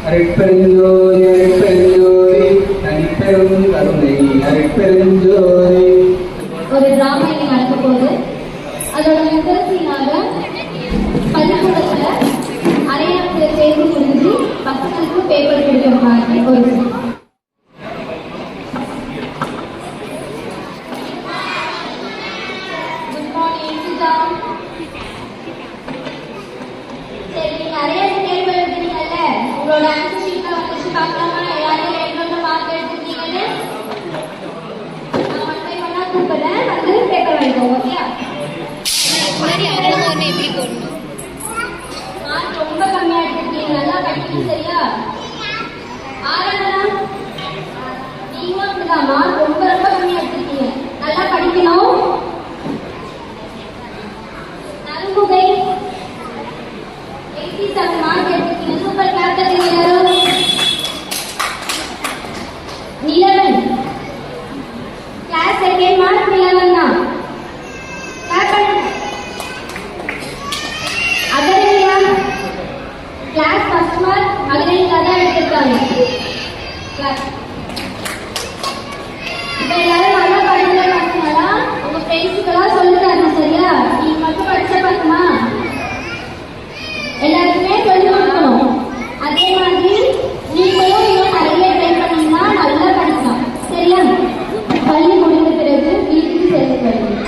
அருட்பெருஞ்சோதி அருட்பெருஞ்சோதி தனிப்பெரும் கருணை அருட்பெருஞ்சோதி. ஒரு டிராமா இங்க நடக்க போகுது. அதோட நிகழ்ச்சியாக பள்ளிக்கூடத்துல அரையாத்துல தேர்வு முடிஞ்சு பசங்களுக்கு பேப்பர் கொடுக்கிற மாதிரி ஒரு உங்களோட ஆன்சர் ஷீட்ல வந்துச்சு பார்க்கலாமா? எல்லாரும் எவ்வளவு மார்க் எடுத்துருக்கீங்கன்னு நான் ஒன் பை ஒன்னா கூப்பிடுறேன். வந்து பேப்பர் வாங்கிக்கோங்க. ஓகே? எப்படி போடணும்? மார்க் ரொம்ப கம்மியா எடுத்துருக்கீங்க. நல்லா படிக்கணும். சரியா? ஆரம்பம் நீங்களும் அப்படிதான். மார்க் ரொம்ப ரொம்ப கம்மியா எடுத்துருக்கீங்க. நல்லா படிக்கணும். நறுமுகை 87 மார்க் எடுத்துருக்கீங்க. சூப்பர். கிளாப் தட்டுங்க எல்லாரும். Nilavan class second mark Nilavan தான். கிளாப் பண்ணுங்க. Agaraniya class first mark Agaraniya தான் எடுத்திருக்காங்க. கிளாஸ் இப்ப எல்லாரும் நல்லா படிக்கிற பசங்களா உங்க ஃப்ரெண்ட்ஸுக்கெல்லாம் சொல்லி தரணும். சரியா? நீங்க மட்டும் படிச்ச பசமா எல்லாருக்குமே சொல்லி கொடுக்கணும். அதே மாதிரி நீங்களும் இன்னும் நிறைய ட்ரை பண்ணீங்கன்னா நல்லா படிக்கலாம். சரியா? பள்ளி முடிந்த பிறகு வீட்டுக்கு சென்று போயிடும்.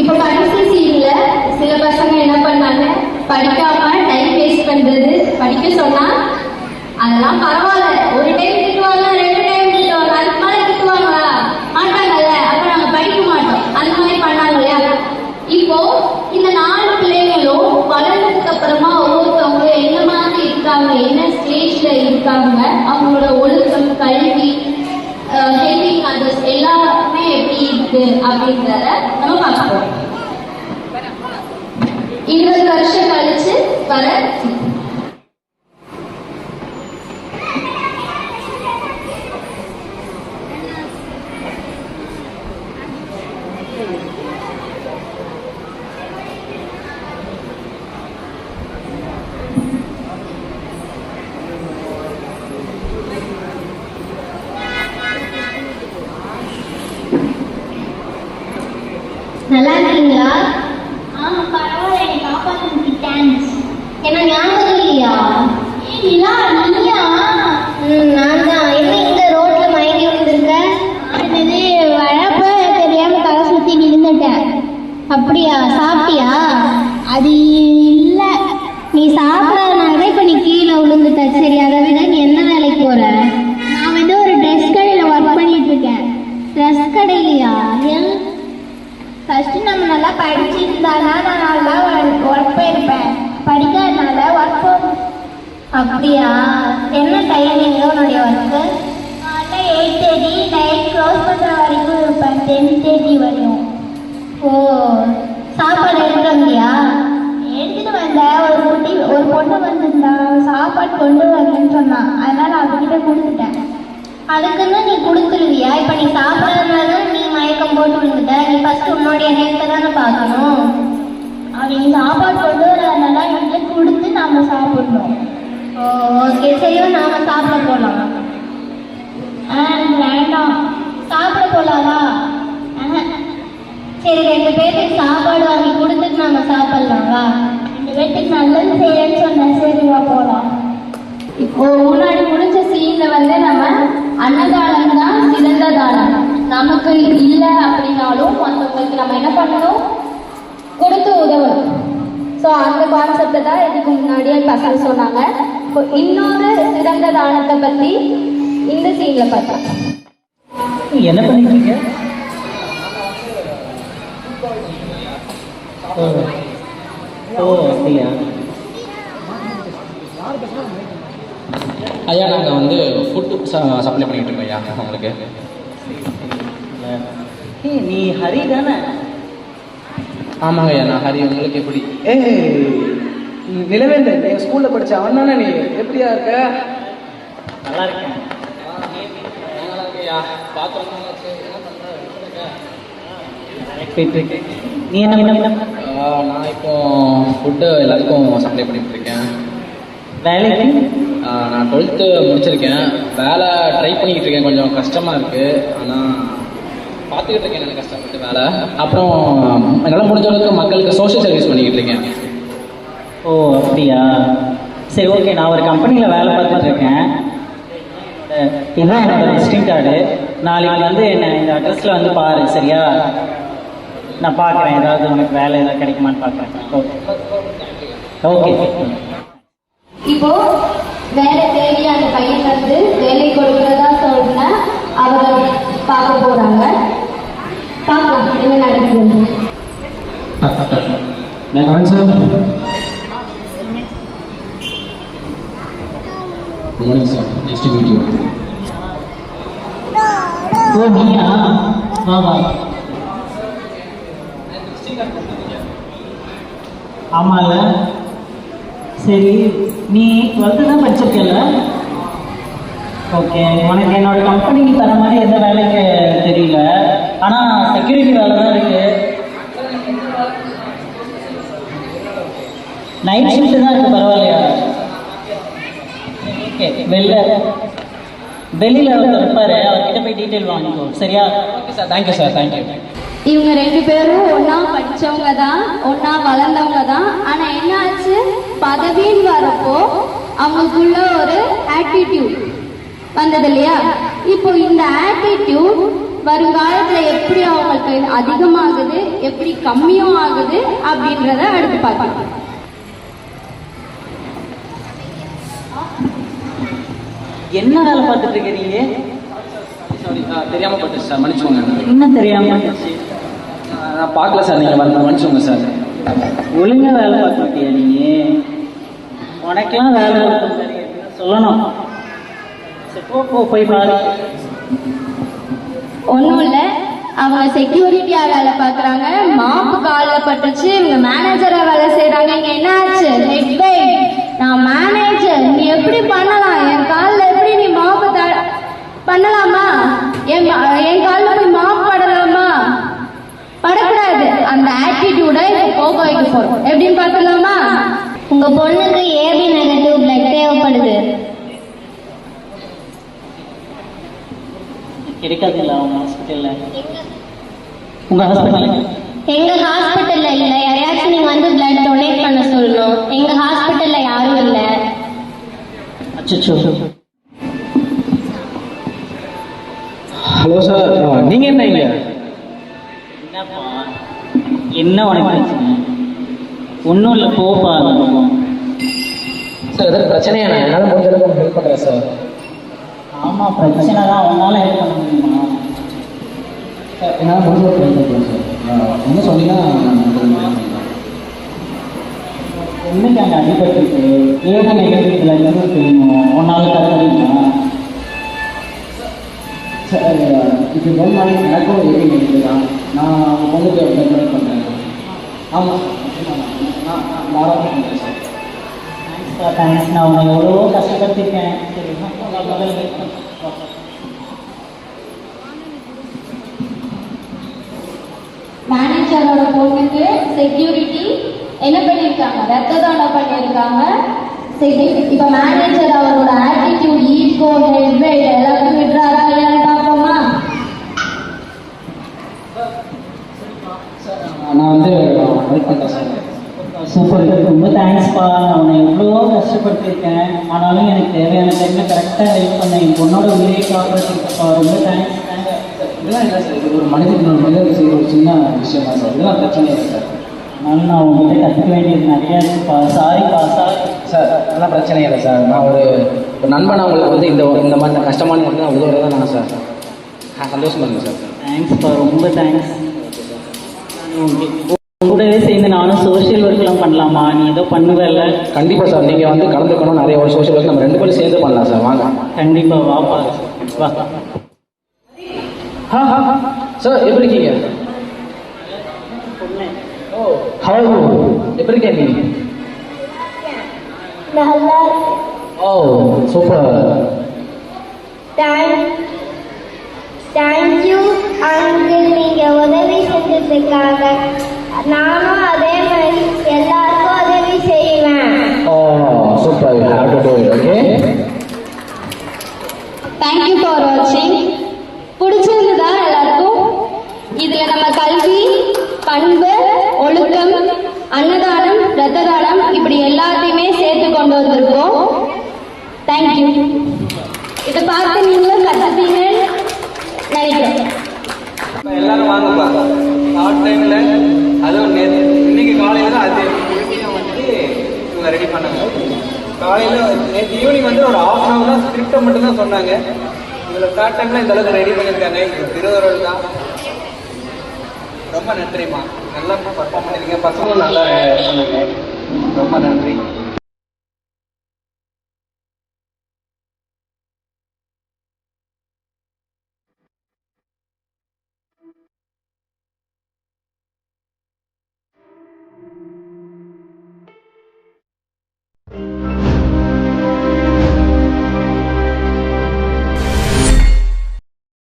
இப்ப கடைசி சீன்ல சில பசங்க என்ன பண்ணாங்க, படிக்காம டைம் வேஸ்ட் பண்றது. படிக்க சொன்னா அதெல்லாம் பரவாயில்ல, ஒரு டைம் திட்டுவாங்க, 2 டைம் திட்டுவாங்க, அதுக்கு மேல திட்டுவாங்களா? மாட்டாங்கல்ல. அப்ப நாங்க படிக்க மாட்டோம். அந்த மாதிரி பண்ணாங்க இல்லையா? இப்போ இந்த 4 பிள்ளைங்களும் வளர்ந்ததுக்கு அப்புறமா ஒவ்வொருத்தவங்க என்ன மாதிரி இருக்காங்க, என்ன ஸ்டேஜ்ல இருக்காங்க, அவங்களோட ஒழுக்கம், கல்வி, ஹெல்பிங் அதர்ஸ் எல்லாமே எப்படி இருக்கு அப்படின்றத நம்ம பார்ப்போம். 20 வருஷம் கழிச்சு வர நல்லா இருக்கீங்களா? பரவாயில்ல. என்னை காப்பாற்றுறதுக்கு தேங்க்ஸ். என்ன ஞாபகம் இல்லையா? நிலா, நீயா? நான் தான். என்ன இந்த ரோட்ல மயங்கி விழுந்திருக்க? என்னது வழப்ப தெரியாம தலை சுத்தி நின்றுட்டேன். அப்படியா? சாப்பிட்டியா? அது இல்லை, நீ சாப்பிடாதனால இப்ப நீ கீழே விழுந்துட்ட. சரி, அதை விட நீ என்ன வேலைக்கு போற? நான் வந்து ஒரு ட்ரெஸ் கடையில் ஒர்க் பண்ணிட்டு இருக்கேன். ட்ரெஸ் கடையிலையா? ஃபர்ஸ்ட் நம்ம நல்லா படிச்சிருந்தானா நான் நல்லா ஒர்க் போயிருப்பேன். படிக்காதனால ஒர்க் போகும். அப்படியா? என்ன டைமிங் உன்னுடைய ஒர்க்கு? காலைல 8:30 நைட் க்ளோஸ் பண்ணுற வரைக்கும் இருப்பேன். 10:30 வரையும். ஓ, சாப்பாடு எடுத்து வந்தியா? எடுத்துட்டு வந்தேன். ஒரு பொண்ணு வந்திருந்தா, சாப்பாடு கொண்டு வரலன்னு சொன்னான். அதனால அவகிட்ட கொடுத்துட்டேன். அதுக்குன்னு நீ கொடுத்துருவியா? இப்ப நீ சாப்பிடாதனால நீ மயக்கம் போட்டு விழுந்துட்ட. நீ ஃபர்ஸ்ட் உன்னுடைய ஹெல்த்தை தானே பார்க்கணும். அவங்க சாப்பாடு கொண்டு வரதுனால என்கிட்ட கொடுத்து நாம சாப்பிடணும். ஓ, ஓகே. சரியோ, நாம சாப்பிட போலாம். வேண்டாம். சாப்பிட போலாமா? சரி, 2 பேருக்கு சாப்பாடு வாங்கி கொடுத்துட்டு நாம சாப்பிடலாம். வா. 2 பேருக்கு நல்லது செய்யறேன்னு சொன்னேன். சரிவா போலாம். இப்போ முன்னாடி முடிஞ்ச சீன்ல வந்து நம்ம அன்னதானம் தான் சிறந்த தானம். நமக்கு இல்லை அப்படின்னாலும் மற்றவங்களுக்கு நம்ம என்ன பண்ணணும்? கொடுத்து உதவணும். ஸோ அந்த கான்செப்டை தான் இதுக்கு முன்னாடியே பசங்க சொன்னாங்க. இப்போ இன்னொரு சிறந்த தானத்தை பற்றி இந்த சீன்ல பார்த்தோம். என்ன பண்ணிட்டு இருக்க? ஓ அப்படியா? ஐயா நாங்கள் வந்து ஃபுட்டு சப்ளை பண்ணிகிட்டு இருக்கோம் ஐயா உங்களுக்கு. நீ ஹரி தானே? ஆமாங்க ஐயா நான் ஹரி. உங்களுக்கு எப்படி? நிலவேந்தன் என் ஸ்கூலில் படித்த அவன் தானே நீ? எப்படியா இருக்க? நல்லா இருக்கேன். ஐயா பார்க்குறோம். நீ என்ன பண்ண? நான் இப்போ ஃபுட்டு எல்லாத்துக்கும் சப்ளை பண்ணிகிட்டு இருக்கேன். வேலைக்கு? நான் 12th முடிச்சிருக்கேன். வேலை ட்ரை பண்ணிக்கிட்டு இருக்கேன். கொஞ்சம் கஷ்டமாக இருக்குது. ஆனால் பார்த்துக்கிட்டு இருக்கேன் எனக்கு கஷ்டப்பட்டு வேலை. அப்புறம் என்னால் முடிஞ்ச அளவுக்கு மக்களுக்கு சோஷியல் சர்வீஸ் பண்ணிக்கிட்டு இருக்கேன். ஓ அப்படியா? சரி ஓகே. நான் ஒரு கம்பெனியில் வேலை பார்த்துட்டு இருக்கேன். இதுதான் என்னோட விசிட்டிங் கார்டு. நாளைக்கு வந்து என்ன இந்த அட்ரஸில் வந்து பாரு, சரியா? நான் பார்க்குறேன், ஏதாவது உனக்கு வேலை ஏதாவது கிடைக்குமான்னு பார்க்குறேன். Okay okay. இப்போ வேலை தேடி அந்த பையன் வந்து வேலை கொடுக்கிறதா சொன்ன அவங்க பார்க்க போறாங்க. பார்க்கலாம் என்ன நடக்குது. ஓ நீயா? வா வா. ஆமால. சரி நீ 12th தான் படிச்சிருக்கல? ஓகே. உனக்கு என்னோட கம்பெனிக்கு தர மாதிரி எந்த வேலைக்கு தெரியல, ஆனால் செக்யூரிட்டி வேலை தான் இருக்கு. நைட் ஷிஃப்ட் தான் இருக்கு, பரவாயில்லையா? ஓகே. வெளியில் ஒருத்தர் இருப்பாரு, அவர்கிட்ட போய் டீட்டெயில் வாங்கிக்கோ, சரியா? Okay sir. Thank you sir. Thank you. இவங்க 2 பேரும் ஒன்றா படித்தவங்க தான், ஒன்றா வளர்ந்தவங்க தான். ஆனால் என்ன ஆச்சு, பதவின்னு வரப்போ அவங்களுக்குள்ள ஒரு ஆட்டிடியூட் வந்தது இல்லையா? இப்போ இந்த ஆட்டிடியூட் வருங்காலத்தில் எப்படி அவங்களுக்கு அதிகமாகுது, எப்படி கம்மியும் ஆகுது அப்படின்றத அடுத்து பார்க்கலாம். என்ன வேலை பார்த்துட்டு இருக்கிறீங்க? சாரி தெரியாமல் போட்டுச்சு சார், மன்னிச்சுக்கோங்க. என்ன தெரியாமல்? நான் பார்க்கல சார், நீங்கள் மன்னிச்சுக்கோங்க சார். ஒழுங்காக வேலை பார்த்துருக்கியா நீ? உனக்கெல்லாம் வேலை சொல்லணும். போய் பாரு. ஒன்றும் இல்லை, அவங்க செக்யூரிட்டியாக வேலை பார்க்குறாங்க. மாப்பு காலில் பட்டுச்சு, இவங்க மேனேஜராக வேலை செய்கிறாங்க. இங்கே என்ன ஆச்சு? ஹெட் பை நான் மேனேஜர், நீ எப்படி பண்ணலாம்? என் காலில் எப்படி நீ மாப்பு பண்ணலாமா? என் காலில் போய் மாப்பு படலாமா? படக்கூடாது. அந்த ஆட்டிடியூடை போக வைக்க போகிறோம். எப்படின்னு பார்த்துலாமா? உங்கள் பொண்ணுக்கு ஏபி நெகட்டிவ் பிளட் தேவைப்படுது. கிடைக்காதுல்ல அவங்க ஹாஸ்பிட்டலில்? உங்கள் ஹாஸ்பிட்டலில்? எங்கள் ஹாஸ்பிட்டலில் இல்லை, யாரையாச்சும் நீங்கள் வந்து பிளட் டொனேட் பண்ண சொல்லணும். எங்கள் ஹாஸ்பிட்டலில் யாரும் இல்லை. அச்சோ. ஹலோ சார், நீங்கள் என்ன இங்கே? என்னப்பா என்ன உனக்கு பிரச்சனை? ஒன்றும் இல்லை, போப்பா. சார் எதாவது பிரச்சனையா? நான் என்னால் முடிஞ்ச அளவுக்கு ஹெல்ப் பண்ணுறேன் சார். ஆமாம் பிரச்சனை தான், உன்னால் ஹெல்ப் பண்ண முடியுமா? சார் என்னால் முடிஞ்ச அளவுக்கு ஹெல்ப் பண்ணுறேன் சார். என்ன சொன்னீங்கன்னா என்னைக்கு அங்கே அடிபட்டுருக்கு? ஏக நெகட்டிவ்ல இருந்து தெரியும், உன்னால் கற்றுறீங்களா? சார் இப்போ ஒன் நாளைக்கு எனக்கும் ஏபி நெகட்டிவ் தான். நான் பொண்ணுக்கு டொனேட் பண்ணுறேன். ஆமாம் நான் தாராளமாக பண்ணுறேன் சார். தேங்க்ஸ். நான் உன்னை எவ்வளோ கஷ்டப்படுத்திருக்கேன் தெரியுமா? மேனேஜரோட பொண்ணுக்கு செக்யூரிட்டி என்ன பண்ணியிருக்காங்க? ரத்த தானம் பண்ணியிருக்காங்க. இப்போ மேனேஜர் அவரோட ஆட்டிடியூட், ஈகோ, ஹெட் வெயிட் எல்லாத்தையும் விடுறாரா இல்லையான்னு பார்ப்போமா? நான் வந்து ஹெல்ப் பண்ணுறேன் சார். சூப்பர், ரொம்ப தேங்க்ஸ்ப்பா. நான் உன்னை எவ்வளோ கஷ்டப்படுத்திருக்கேன், ஆனாலும் எனக்கு தேவையான டைமில் கரெக்டாக ஹெல்ப் பண்ணேன். என் பொண்ணோட உயிரை காப்பாற்றிருக்கப்பா, ரொம்ப தேங்க்ஸ். இதெல்லாம் இல்லை சார், இது ஒரு மனிதனுக்கு செய்கிற ஒரு சின்ன விஷயம் தான் சார். இதெல்லாம் பிரச்சனை இல்லை சார். அதனால நான் உங்கள்கிட்ட கற்றுக்க வேண்டியது நிறையா இருக்குப்பா. சாரிப்பா. சார் அதெல்லாம் பிரச்சனை இல்லை சார். நான் ஒரு நண்பனை உங்களுக்கு வந்து இந்த மாதிரி கஷ்டமான இடத்துல நான் உதவுறதா நான் சார். சந்தோஷமாக இருங்க சார். தேங்க்ஸ்ப்பா, ரொம்ப தேங்க்ஸ். கூடவே சேர்ந்து நானும் ஏதோ பண்ணுவேல்ல. கண்டிப்பாக சார், நீங்கள் வந்து கலந்துக்கணும். நிறைய ஒரு சோஷியல் ஒர்க் நம்ம 2 பேரும் சேர்ந்து பண்ணலாம் சார். வாங்க. கண்டிப்பாக வாப்பா. வா. சார் எப்படி இருக்கீங்க? ஓ ஹலோ, எப்படி இருக்கீங்க நீ? நல்லா ஓ சூப்பர். தேங்க்யூ அங்கிள், நீங்கள் உதவி செஞ்சதுக்காக. நானும் அதே மாதிரி எல்லாருக்கும் உதவி செய்வேன். Oh super, you have to do it. Okay, thank you for வாட்சிங். பிடிச்சிருந்ததா எல்லாருக்கும்? இதில் நம்ம கல்வி, பண்பு, ஒழுக்கம், அன்னதானம், இரத்த தானம் இப்படி எல்லாத்தையுமே சேர்த்து கொண்டு வந்திருக்கோம். தேங்க்யூ. இதை பார்த்து நீங்களும் கற்றுப்பீங்கன்னு நினைக்கிறேன். எல்லாரும் வாங்கப்பா. ஷார்ட் டைமில் அதுவும் இன்னைக்கு காலையில் தான் அது வந்து இவங்க ரெடி பண்ணாங்க. காலையில் நேற்று ஈவினிங் வந்து ஒரு ½ hour தான் ஸ்கிரிப்டை மட்டும் தான் சொன்னாங்க. இதில் ஷார்ட் டைமில் இந்த அளவுக்கு ரெடி பண்ணியிருக்காங்க. இது திருவருள் தான். ரொம்ப நன்றிம்மா, நல்லா பர்ஃபார்ம் பண்ணியிருக்கீங்க. பசங்களும் நல்லா பண்ணாங்க. ரொம்ப நன்றி.